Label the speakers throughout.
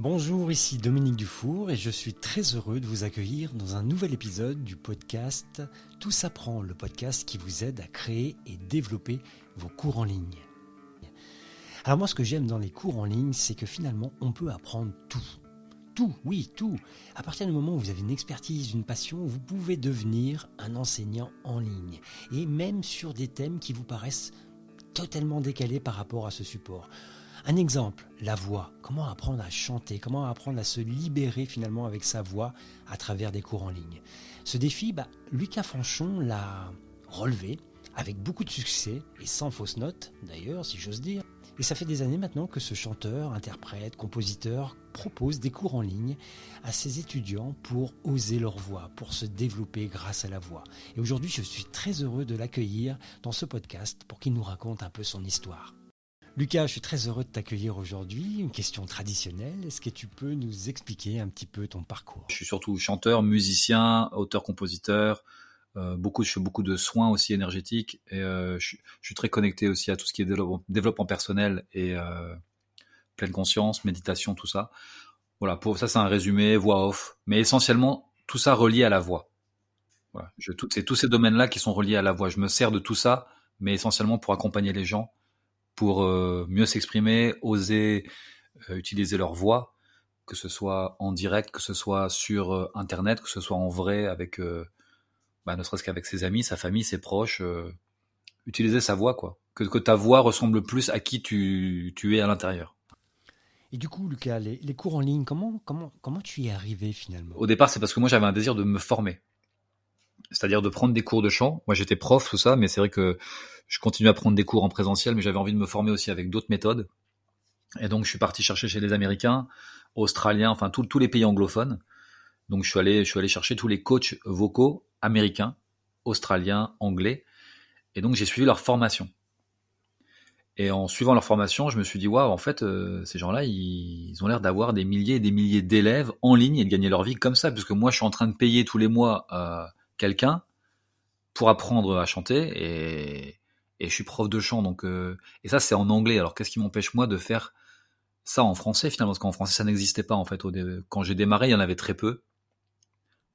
Speaker 1: Bonjour, ici Dominique Dufour et je suis très heureux de vous accueillir dans un nouvel épisode du podcast Tout s'apprend, le podcast qui vous aide à créer et développer vos cours en ligne. Alors moi, ce que j'aime dans les cours en ligne, c'est que finalement, on peut apprendre tout. Tout, oui, tout. À partir du moment où vous avez une expertise, une passion, vous pouvez devenir un enseignant en ligne. Et même sur des thèmes qui vous paraissent totalement décalés par rapport à ce support. Un exemple, la voix. Comment apprendre à chanter, comment apprendre à se libérer finalement avec sa voix à travers des cours en ligne. Ce défi, Lucas Fanchon l'a relevé avec beaucoup de succès et sans fausse note d'ailleurs, si j'ose dire. Et ça fait des années maintenant que ce chanteur, interprète, compositeur propose des cours en ligne à ses étudiants pour oser leur voix, pour se développer grâce à la voix. Et aujourd'hui, je suis très heureux de l'accueillir dans ce podcast pour qu'il nous raconte un peu son histoire. Lucas, je suis très heureux de t'accueillir aujourd'hui. Une question traditionnelle, est-ce que tu peux nous expliquer un petit peu ton parcours ?
Speaker 2: Je suis surtout chanteur, musicien, auteur-compositeur. Je fais beaucoup de soins aussi énergétiques et je suis très connecté aussi à tout ce qui est développement personnel et pleine conscience, méditation, tout ça. Voilà, pour ça c'est un résumé, voix off, mais essentiellement tout ça relié à la voix. Voilà, c'est tous ces domaines-là qui sont reliés à la voix. Je me sers de tout ça, mais essentiellement pour accompagner les gens, pour mieux s'exprimer, oser utiliser leur voix, que ce soit en direct, que ce soit sur Internet, que ce soit en vrai avec ne serait-ce qu'avec ses amis, sa famille, ses proches, utiliser sa voix, quoi. Que ta voix ressemble plus à qui tu es à l'intérieur.
Speaker 1: Et du coup, Lucas, les cours en ligne, comment tu y es arrivé finalement ?
Speaker 2: Au départ, c'est parce que moi, j'avais un désir de me former. C'est-à-dire de prendre des cours de chant. Moi, j'étais prof, tout ça, mais c'est vrai que je continuais à prendre des cours en présentiel, mais j'avais envie de me former aussi avec d'autres méthodes. Et donc, je suis parti chercher chez les Américains, Australiens, enfin, tous les pays anglophones. Donc, je suis allé chercher tous les coachs vocaux américains, australiens, anglais. Et donc, j'ai suivi leur formation. Et en suivant leur formation, je me suis dit, waouh, en fait, ces gens-là, ils ont l'air d'avoir des milliers et des milliers d'élèves en ligne et de gagner leur vie comme ça. Parce que moi, je suis en train de payer tous les mois quelqu'un pour apprendre à chanter et je suis prof de chant. Donc, et ça, c'est en anglais. Alors, qu'est-ce qui m'empêche, moi, de faire ça en français, finalement? Parce qu'en français, ça n'existait pas, en fait. Quand j'ai démarré, il y en avait très peu.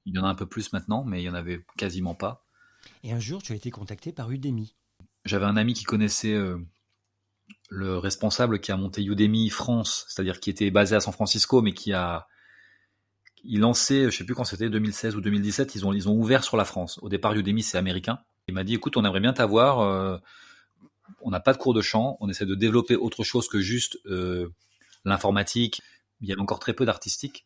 Speaker 2: Il y en a un peu plus maintenant, mais il y en avait quasiment pas.
Speaker 1: Et un jour, tu as été contacté par Udemy.
Speaker 2: J'avais un ami qui connaissait le responsable qui a monté Udemy France, c'est-à-dire qui était basé à San Francisco, mais il lançait, je sais plus quand c'était, 2016 ou 2017, ils ont ouvert sur la France. Au départ, Udemy, c'est américain. Il m'a dit, écoute, on aimerait bien t'avoir, on n'a pas de cours de chant, on essaie de développer autre chose que juste l'informatique. Il y avait encore très peu d'artistique.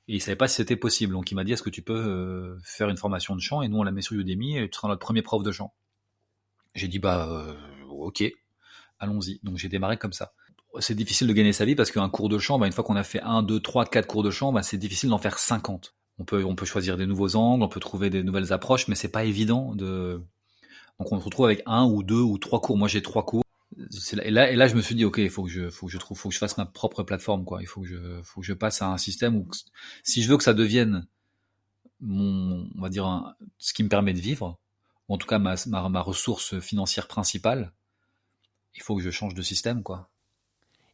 Speaker 2: Et il savait pas si c'était possible. Donc il m'a dit, est-ce que tu peux faire une formation de chant? Et nous, on la met sur Udemy et tu seras notre premier prof de chant. J'ai dit, ok, allons-y. Donc j'ai démarré comme ça. C'est difficile de gagner sa vie parce qu'un cours de chant, une fois qu'on a fait 1, 2, 3, 4 cours de chant, c'est difficile d'en faire 50. On peut choisir des nouveaux angles, on peut trouver des nouvelles approches, mais c'est pas évident donc on se retrouve avec 1 ou 2 ou 3 cours. Moi j'ai 3 cours. Et là, je me suis dit, ok, il faut que je fasse ma propre plateforme, quoi. Il faut que je passe à un système où, si je veux que ça devienne on va dire, ce qui me permet de vivre, ou en tout cas ma ressource financière principale, il faut que je change de système, quoi.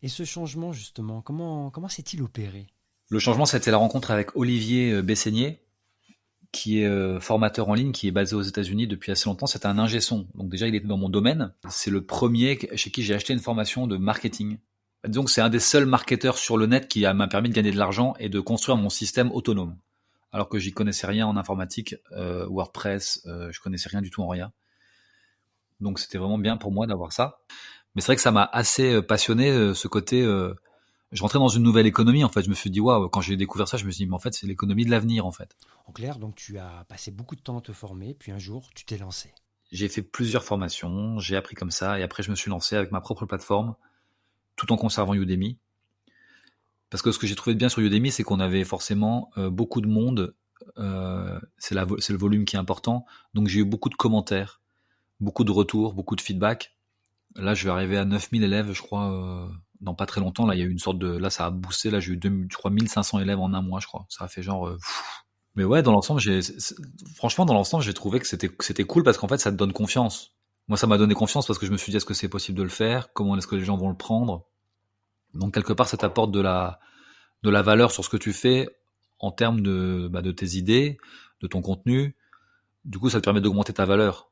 Speaker 1: Et ce changement, justement, comment s'est-il opéré ?
Speaker 2: Le changement, c'était la rencontre avec Olivier Besseigné, qui est formateur en ligne, qui est basé aux États-Unis depuis assez longtemps. C'était un ingé son. Donc déjà, il était dans mon domaine. C'est le premier chez qui j'ai acheté une formation de marketing. Donc c'est un des seuls marketeurs sur le net qui m'a permis de gagner de l'argent et de construire mon système autonome. Alors que j'y connaissais rien en informatique, WordPress, je connaissais rien du tout en rien. Donc c'était vraiment bien pour moi d'avoir ça. Mais c'est vrai que ça m'a assez passionné, ce côté... je rentrais dans une nouvelle économie, en fait. Je me suis dit, waouh, quand j'ai découvert ça, je me suis dit, mais en fait, c'est l'économie de l'avenir, en fait.
Speaker 1: En clair, donc tu as passé beaucoup de temps à te former, puis un jour, tu t'es lancé.
Speaker 2: J'ai fait plusieurs formations, j'ai appris comme ça, et après, je me suis lancé avec ma propre plateforme, tout en conservant Udemy. Parce que ce que j'ai trouvé de bien sur Udemy, c'est qu'on avait forcément beaucoup de monde. C'est le volume qui est important. Donc, j'ai eu beaucoup de commentaires, beaucoup de retours, beaucoup de feedback. Là, je vais arriver à 9000 élèves, je crois, dans pas très longtemps. Là, il y a eu une sorte de... Là, ça a boosté. Là, j'ai eu, je crois, 1500 élèves en un mois, je crois. Ça a fait genre... Mais ouais, dans l'ensemble, franchement, j'ai trouvé que c'était cool parce qu'en fait, ça te donne confiance. Moi, ça m'a donné confiance parce que je me suis dit, est-ce que c'est possible de le faire? Comment est-ce que les gens vont le prendre? Donc, quelque part, ça t'apporte de de la valeur sur ce que tu fais en termes de tes idées, de ton contenu. Du coup, ça te permet d'augmenter ta valeur.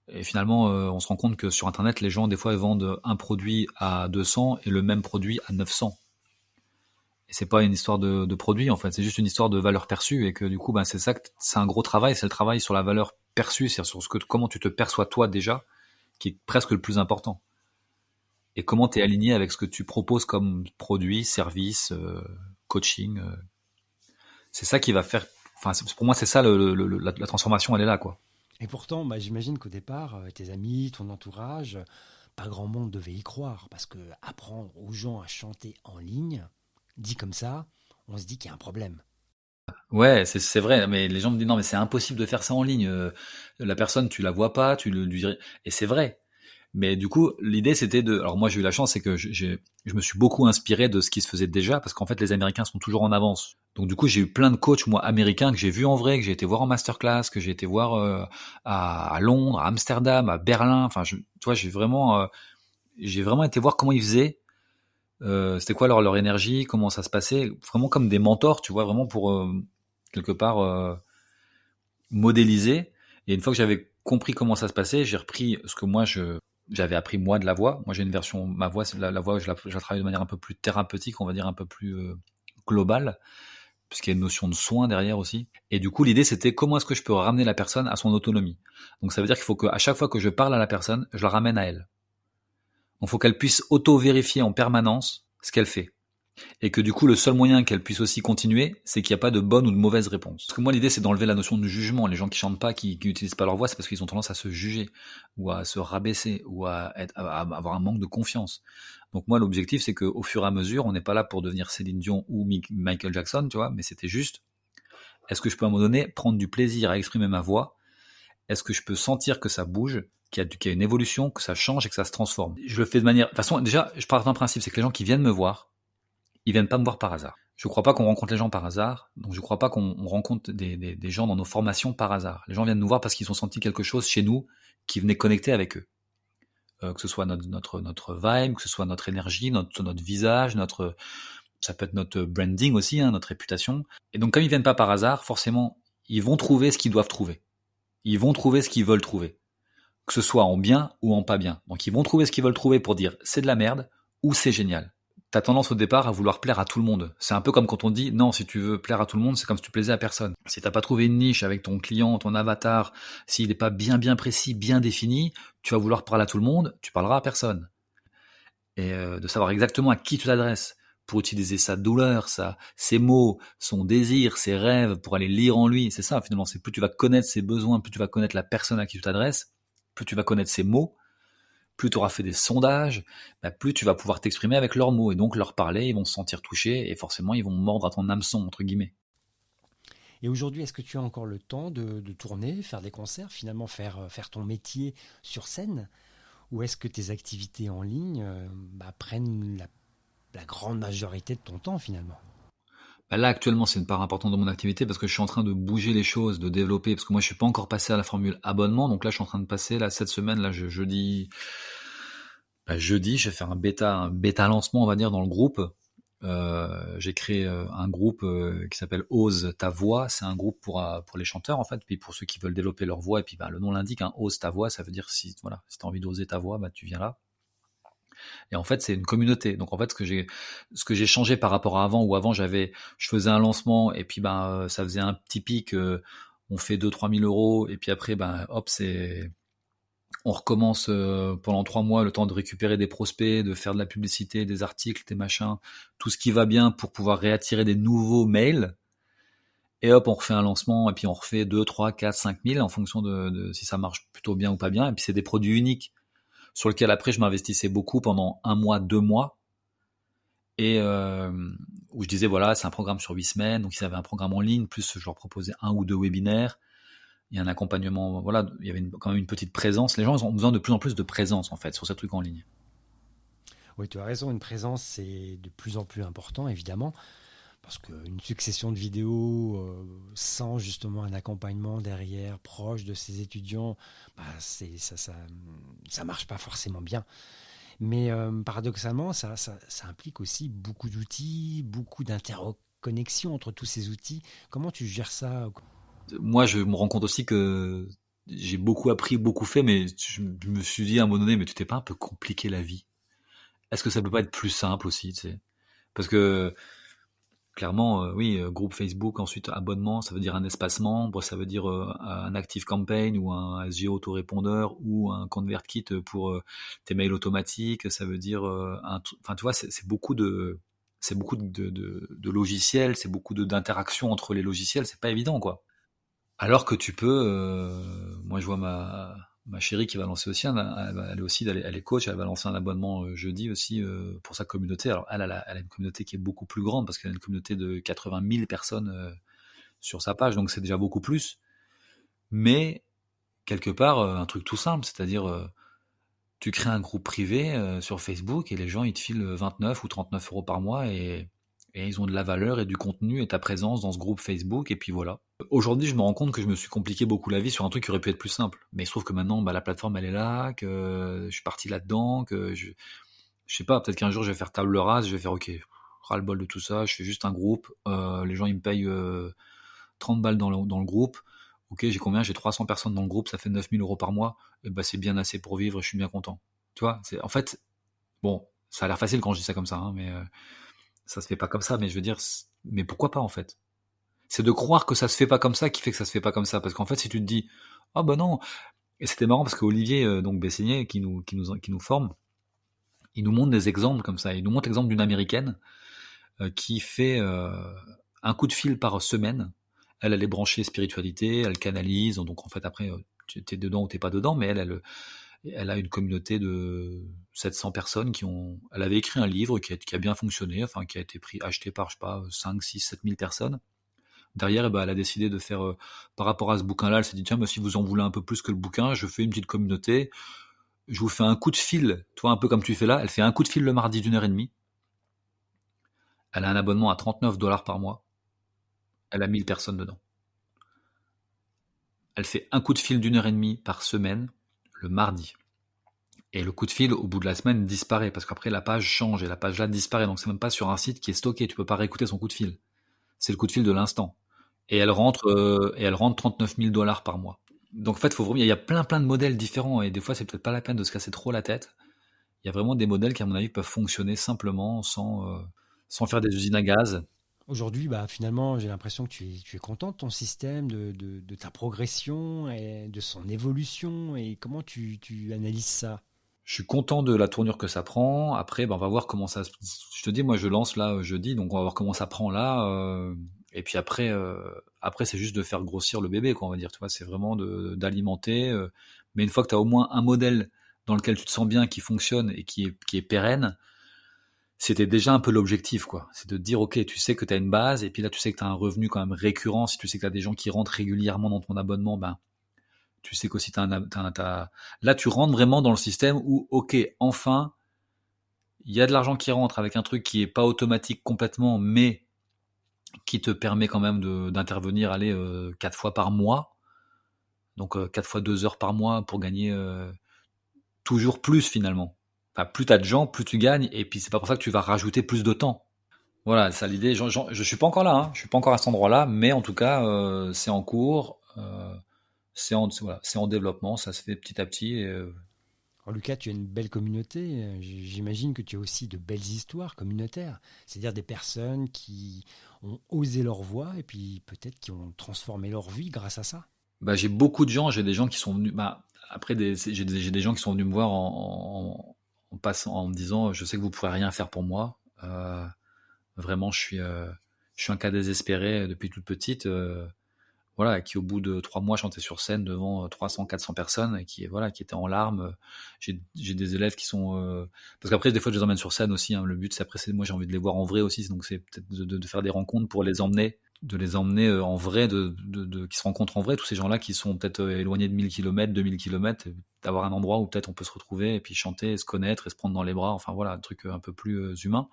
Speaker 2: Et finalement, on se rend compte que sur Internet, les gens, des fois, ils vendent un produit à 200 et le même produit à 900. Et c'est pas une histoire de produit, en fait. C'est juste une histoire de valeur perçue. Et que du coup, c'est ça, c'est un gros travail. C'est le travail sur la valeur perçue, c'est-à-dire sur comment tu te perçois toi déjà, qui est presque le plus important. Et comment tu es aligné avec ce que tu proposes comme produit, service, coaching. C'est ça qui va faire. Enfin, pour moi, c'est ça la transformation, elle est là, quoi.
Speaker 1: Et pourtant, j'imagine qu'au départ, tes amis, ton entourage, pas grand monde devait y croire, parce que apprendre aux gens à chanter en ligne, dit comme ça, on se dit qu'il y a un problème.
Speaker 2: Ouais, c'est vrai, mais les gens me disent non, mais c'est impossible de faire ça en ligne. La personne, tu la vois pas, et c'est vrai. Mais du coup, l'idée c'était de. Alors moi, j'ai eu la chance, c'est que je me suis beaucoup inspiré de ce qui se faisait déjà, parce qu'en fait, les Américains sont toujours en avance. Donc du coup, j'ai eu plein de coachs moi américains que j'ai vus en vrai, que j'ai été voir en masterclass, que j'ai été voir à Londres, à Amsterdam, à Berlin. Enfin, tu vois, j'ai vraiment été voir comment ils faisaient. C'était quoi leur énergie, comment ça se passait, vraiment comme des mentors, tu vois, vraiment pour quelque part modéliser. Et une fois que j'avais compris comment ça se passait, j'ai repris ce que moi j'avais appris moi de la voix. Moi j'ai une version, ma voix, c'est la voix, je la travaille de manière un peu plus thérapeutique, on va dire un peu plus globale, puisqu'il y a une notion de soin derrière aussi. Et du coup l'idée c'était comment est-ce que je peux ramener la personne à son autonomie. Donc ça veut dire qu'il faut qu'à chaque fois que je parle à la personne, je la ramène à elle. Donc il faut qu'elle puisse auto-vérifier en permanence ce qu'elle fait. Et que du coup, le seul moyen qu'elle puisse aussi continuer, c'est qu'il n'y a pas de bonne ou de mauvaise réponse. Parce que moi, l'idée, c'est d'enlever la notion de jugement. Les gens qui chantent pas, qui n'utilisent pas leur voix, c'est parce qu'ils ont tendance à se juger, ou à se rabaisser, ou à avoir un manque de confiance. Donc moi, l'objectif, c'est qu'au fur et à mesure, on n'est pas là pour devenir Céline Dion ou Michael Jackson, tu vois, mais c'était juste, est-ce que je peux à un moment donné prendre du plaisir à exprimer ma voix? Est-ce que je peux sentir que ça bouge, qu'il y a une évolution, que ça change et que ça se transforme? Je le fais de manière... De toute façon, déjà, je pars d'un principe, c'est que les gens qui viennent me voir, ils viennent pas me voir par hasard. Je crois pas qu'on rencontre les gens par hasard, donc je crois pas qu'on rencontre des gens dans nos formations par hasard. Les gens viennent nous voir parce qu'ils ont senti quelque chose chez nous qui venait connecter avec eux. Que ce soit notre vibe, que ce soit notre énergie, notre visage, ça peut être notre branding aussi, hein, notre réputation. Et donc comme ils viennent pas par hasard, forcément, ils vont trouver ce qu'ils doivent trouver. Ils vont trouver ce qu'ils veulent trouver. Que ce soit en bien ou en pas bien. Donc ils vont trouver ce qu'ils veulent trouver pour dire c'est de la merde ou c'est génial. T'as tendance au départ à vouloir plaire à tout le monde. C'est un peu comme quand on dit non, si tu veux plaire à tout le monde, c'est comme si tu plaisais à personne. Si t'as pas trouvé une niche avec ton client, ton avatar, s'il n'est pas bien précis, bien défini, tu vas vouloir parler à tout le monde, tu parleras à personne. Et de savoir exactement à qui tu t'adresses pour utiliser sa douleur, ses mots, son désir, ses rêves, pour aller lire en lui. C'est ça finalement, c'est plus tu vas connaître ses besoins, plus tu vas connaître la personne à qui tu t'adresses, plus tu vas connaître ses mots, plus tu auras fait des sondages, plus tu vas pouvoir t'exprimer avec leurs mots et donc leur parler, ils vont se sentir touchés et forcément ils vont mordre à ton hameçon, entre guillemets.
Speaker 1: Et aujourd'hui, est-ce que tu as encore le temps de tourner, faire des concerts, finalement faire ton métier sur scène? Ou est-ce que tes activités en ligne prennent la grande majorité de ton temps finalement?
Speaker 2: Là actuellement c'est une part importante de mon activité parce que je suis en train de bouger les choses, de développer, parce que moi je suis pas encore passé à la formule abonnement, donc là je suis en train de passer, là cette semaine, là jeudi, je vais faire un bêta lancement on va dire dans le groupe. J'ai créé un groupe qui s'appelle Ose ta voix. C'est un groupe pour les chanteurs en fait, puis pour ceux qui veulent développer leur voix. Et puis le nom l'indique, hein, Ose ta voix, ça veut dire si tu as envie d'oser ta voix, tu viens là. Et en fait c'est une communauté. Donc en fait ce que j'ai changé par rapport à avant, où avant je faisais un lancement et puis ça faisait un petit pic, on fait 2-3 000 euros et puis après hop on recommence pendant 3 mois, le temps de récupérer des prospects, de faire de la publicité, des articles, des machins, tout ce qui va bien pour pouvoir réattirer des nouveaux mails. Et hop, on refait un lancement et puis on refait 2, 3, 4, 5 000 en fonction de si ça marche plutôt bien ou pas bien. Et puis c'est des produits uniques sur lesquels après je m'investissais beaucoup pendant 1 mois, 2 mois. Et où je disais voilà, c'est un programme sur 8 semaines, donc ils avaient un programme en ligne, plus je leur proposais 1 ou 2 webinaires. Il y a un accompagnement, voilà, il y avait quand même une petite présence. Les gens ils ont besoin de plus en plus de présence en fait sur ces trucs en ligne.
Speaker 1: Oui, tu as raison, une présence c'est de plus en plus important évidemment, parce qu'une succession de vidéos sans justement un accompagnement derrière, proche de ces étudiants, ça marche pas forcément bien. Mais paradoxalement, ça implique aussi beaucoup d'outils, beaucoup d'interconnexion entre tous ces outils. Comment tu gères ça?
Speaker 2: Moi, je me rends compte aussi que j'ai beaucoup appris, beaucoup fait, mais je me suis dit à un moment donné, mais tu t'es pas un peu compliqué la vie? Est-ce que ça peut pas être plus simple aussi, tu sais? Parce que clairement, oui, groupe Facebook, ensuite abonnement, ça veut dire un espace membre, ça veut dire un Active Campaign ou un SGO autorépondeur ou un ConvertKit pour tes mails automatiques. Ça veut dire enfin tu vois, c'est beaucoup de logiciels, c'est beaucoup d'interactions entre les logiciels. C'est pas évident, quoi. Alors que tu peux, moi je vois ma chérie qui va lancer aussi elle est aussi, elle est coach, elle va lancer un abonnement jeudi aussi pour sa communauté. Alors elle a une communauté qui est beaucoup plus grande parce qu'elle a une communauté de 80 000 personnes sur sa page, donc c'est déjà beaucoup plus. Mais quelque part, un truc tout simple, c'est-à-dire tu crées un groupe privé sur Facebook et les gens ils te filent 29 ou 39 euros par mois et ils ont de la valeur et du contenu et ta présence dans ce groupe Facebook et puis voilà. Aujourd'hui, je me rends compte que je me suis compliqué beaucoup la vie sur un truc qui aurait pu être plus simple. Mais il se trouve que maintenant, bah, la plateforme elle est là, que je suis parti là-dedans, que je sais pas, peut-être qu'un jour je vais faire table rase, je vais faire ok, ras-le-bol de tout ça, je fais juste un groupe, les gens ils me payent 30 balles dans le groupe. Ok, j'ai combien? J'ai 300 personnes dans le groupe, ça fait 9 000 euros par mois. Et bah, c'est bien assez pour vivre, je suis bien content. Tu vois, en fait, bon, ça a l'air facile quand je dis ça comme ça, hein, mais ça se fait pas comme ça. Mais je veux dire, mais pourquoi pas en fait? C'est de croire que ça se fait pas comme ça qui fait que ça se fait pas comme ça. Parce qu'en fait, si tu te dis, ah bah non, et c'était marrant parce qu'Olivier, donc Bessigné, qui nous forme, il nous montre des exemples comme ça. Il nous montre l'exemple d'une américaine qui fait un coup de fil par semaine. Elle est branchée spiritualité, elle canalise. Donc en fait, après, tu es dedans ou t'es pas dedans, mais elle a une communauté de 700 personnes elle avait écrit un livre qui a bien fonctionné, enfin, qui a été acheté par, je sais pas, 5, 6, 7 000 personnes. Derrière, eh ben, elle a décidé de faire, par rapport à ce bouquin-là, elle s'est dit, tiens, mais si vous en voulez un peu plus que le bouquin, je fais une petite communauté, je vous fais un coup de fil, toi, un peu comme tu fais là, elle fait un coup de fil le mardi d'1 heure et demie, elle a un abonnement à 39 dollars par mois, elle a 1000 personnes dedans. Elle fait un coup de fil d'1 heure et demie par semaine, le mardi. Et le coup de fil, au bout de la semaine, disparaît, parce qu'après, la page change, et la page là disparaît, donc c'est même pas sur un site qui est stocké, tu peux pas réécouter son coup de fil. C'est le coup de fil de l'instant. Et elle rentre 39 000 dollars par mois. Donc en fait, il y a plein de modèles différents et des fois c'est peut-être pas la peine de se casser trop la tête. Il y a vraiment des modèles qui à mon avis peuvent fonctionner simplement sans faire des usines à gaz.
Speaker 1: Aujourd'hui, bah, finalement, j'ai l'impression que tu es content de ton système, de ta progression et de son évolution. Et comment tu analyses ça?
Speaker 2: Je suis content de la tournure que ça prend. Après, ben, on va voir comment ça. Je te dis, moi je lance là jeudi, donc on va voir comment ça prend là. Et puis après c'est juste de faire grossir le bébé, quoi, on va dire. Tu vois, c'est vraiment d'alimenter. Mais une fois que tu as au moins un modèle dans lequel tu te sens bien, qui fonctionne et qui est pérenne, c'était déjà un peu l'objectif, quoi. C'est de te dire, ok, tu sais que tu as une base, et puis là, tu sais que tu as un revenu quand même récurrent. Si tu sais que tu as des gens qui rentrent régulièrement dans ton abonnement, ben, tu sais qu'aussi là, tu rentres vraiment dans le système où, ok, enfin, il y a de l'argent qui rentre avec un truc qui est pas automatique complètement, mais qui te permet quand même d'intervenir, allez, 4 fois par mois. Donc, 4 fois 2 heures par mois pour gagner toujours plus finalement. Enfin, plus t'as de gens, plus tu gagnes, et puis c'est pas pour ça que tu vas rajouter plus de temps. Voilà, ça l'idée. Je suis pas encore là, hein. Je suis pas encore à cet endroit-là, mais en tout cas, c'est en cours, voilà, c'est en développement, ça se fait petit à petit.
Speaker 1: En Lucas, tu as une belle communauté. J'imagine que tu as aussi de belles histoires communautaires. C'est-à-dire des personnes qui ont osé leur voix et puis peut-être qui ont transformé leur vie grâce à ça.
Speaker 2: Bah, j'ai beaucoup de gens, j'ai des gens qui sont venus. Bah, après, j'ai des gens qui sont venus me voir en passant, en me disant, je sais que vous pourrez rien faire pour moi. Vraiment, je suis un cas désespéré depuis toute petite. Voilà, qui au bout de 3 mois chantait sur scène devant 300, 400 personnes et qui étaient en larmes. J'ai des élèves qui sont, parce qu'après des fois je les emmène sur scène aussi, hein. Le but c'est après, moi j'ai envie de les voir en vrai aussi, donc c'est peut-être de faire des rencontres pour les emmener en vrai, qui se rencontrent en vrai, tous ces gens-là qui sont peut-être éloignés de 1000 km, 2000 km, d'avoir un endroit où peut-être on peut se retrouver et puis chanter, et se connaître et se prendre dans les bras, enfin voilà, un truc un peu plus humain.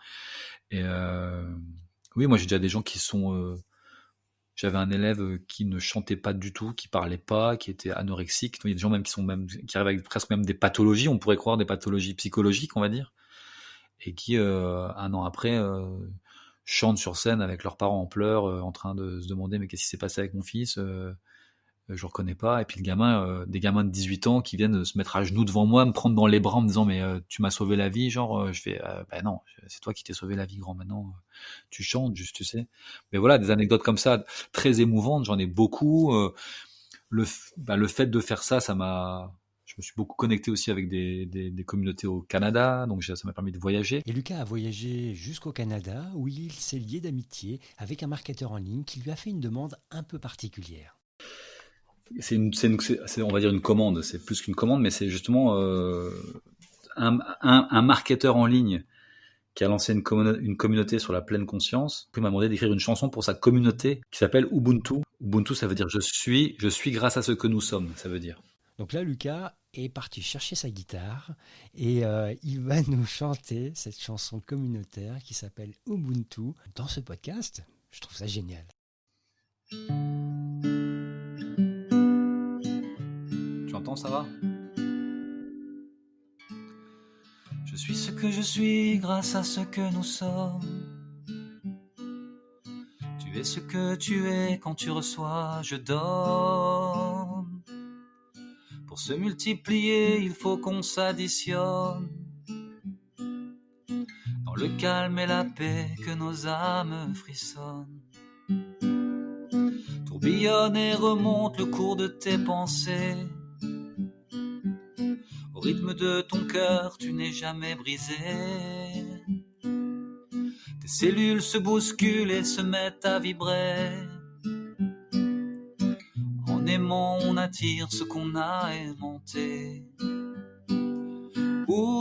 Speaker 2: Et oui, moi j'ai déjà des gens qui sont J'avais un élève qui ne chantait pas du tout, qui parlait pas, qui était anorexique. Il y a des gens même qui arrivent avec presque même des pathologies, on pourrait croire des pathologies psychologiques, on va dire, et qui, un an après, chantent sur scène avec leurs parents en pleurs, en train de se demander mais qu'est-ce qui s'est passé avec mon fils, je le reconnais pas. Et puis le gamin, des gamins de 18 ans qui viennent se mettre à genoux devant moi, me prendre dans les bras en me disant mais tu m'as sauvé la vie, genre je fais bah non, c'est toi qui t'es sauvé la vie grand, maintenant tu chantes juste, tu sais. Mais voilà, des anecdotes comme ça très émouvantes, j'en ai beaucoup. Le fait de faire ça, je me suis beaucoup connecté aussi avec des communautés au Canada, donc ça m'a permis de voyager.
Speaker 1: Et Lucas a voyagé jusqu'au Canada où il s'est lié d'amitié avec un marketeur en ligne qui lui a fait une demande un peu particulière.
Speaker 2: On va dire une commande, c'est plus qu'une commande, mais c'est justement un marketeur en ligne qui a lancé une communauté sur la pleine conscience. Il m'a demandé d'écrire une chanson pour sa communauté qui s'appelle Ubuntu. Ubuntu, ça veut dire je suis grâce à ce que nous sommes, ça veut dire.
Speaker 1: Donc là, Lucas est parti chercher sa guitare et il va nous chanter cette chanson communautaire qui s'appelle Ubuntu dans ce podcast. Je trouve ça génial.
Speaker 2: Tu entends, ça va ? Je suis ce que je suis grâce à ce que nous sommes. Tu es ce que tu es quand tu reçois, je donne. Pour se multiplier, il faut qu'on s'additionne. Dans le calme et la paix que nos âmes frissonnent. Tourbillonne et remonte le cours de tes pensées. Au rythme de ton cœur, tu n'es jamais brisé. Tes cellules se bousculent et se mettent à vibrer. En aimant, on attire ce qu'on a aimanté. Ubuntu,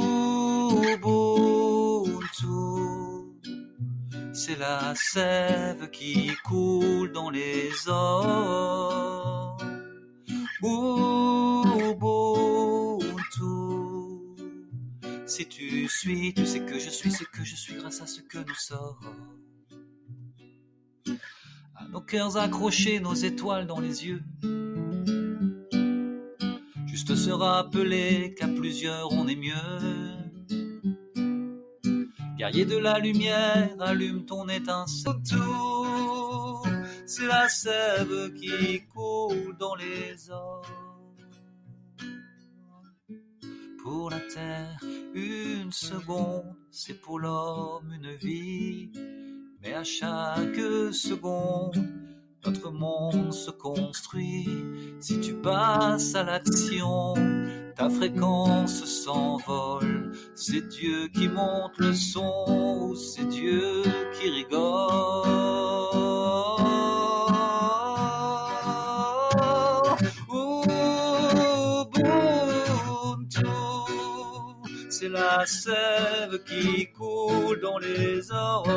Speaker 2: c'est la sève qui coule dans les os. Ubuntu, si tu suis, tu sais que je suis ce que je suis grâce à ce que nous sommes. À nos cœurs accrochés, nos étoiles dans les yeux. Juste se rappeler qu'à plusieurs on est mieux. Guerrier de la lumière, allume ton étincelle. Tout, c'est la sève qui coule dans les os. Pour la terre, une seconde, c'est pour l'homme une vie. Mais à chaque seconde, notre monde se construit. Si tu passes à l'action, ta fréquence s'envole. C'est Dieu qui monte le son ou c'est Dieu qui rigole. Ubuntu, c'est la sève qui coule dans les os.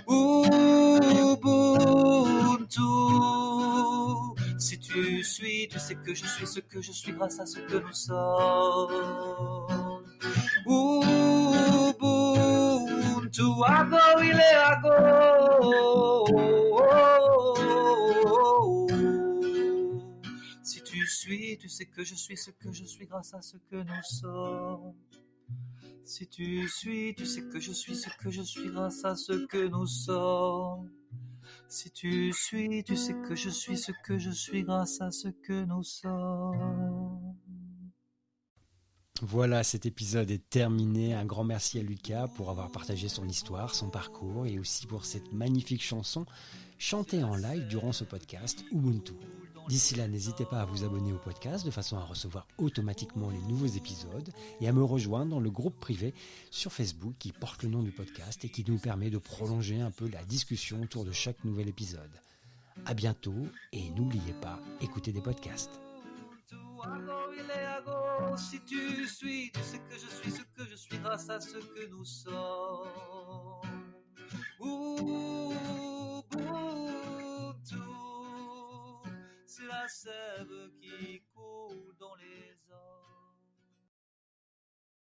Speaker 2: Ubuntu, si tu suis, tu sais que je suis ce que je suis grâce à ce que nous sommes. Ubuntu, ago il est ago. Si tu suis, tu sais que je suis ce que je suis grâce à ce que nous sommes. Si tu suis, tu sais que je suis ce que je suis grâce à ce que nous sommes. Si tu suis, tu sais que je suis ce que je suis grâce à ce que nous sommes.
Speaker 1: Voilà, cet épisode est terminé. Un grand merci à Lucas pour avoir partagé son histoire, son parcours et aussi pour cette magnifique chanson chantée en live durant ce podcast Ubuntu. D'ici là, n'hésitez pas à vous abonner au podcast de façon à recevoir automatiquement les nouveaux épisodes et à me rejoindre dans le groupe privé sur Facebook qui porte le nom du podcast et qui nous permet de prolonger un peu la discussion autour de chaque nouvel épisode. À bientôt et n'oubliez pas, écoutez des podcasts.
Speaker 2: Si tu suis, tu sais que je suis ce que je suis grâce à ce que nous sommes. Ubuntu, c'est la sève qui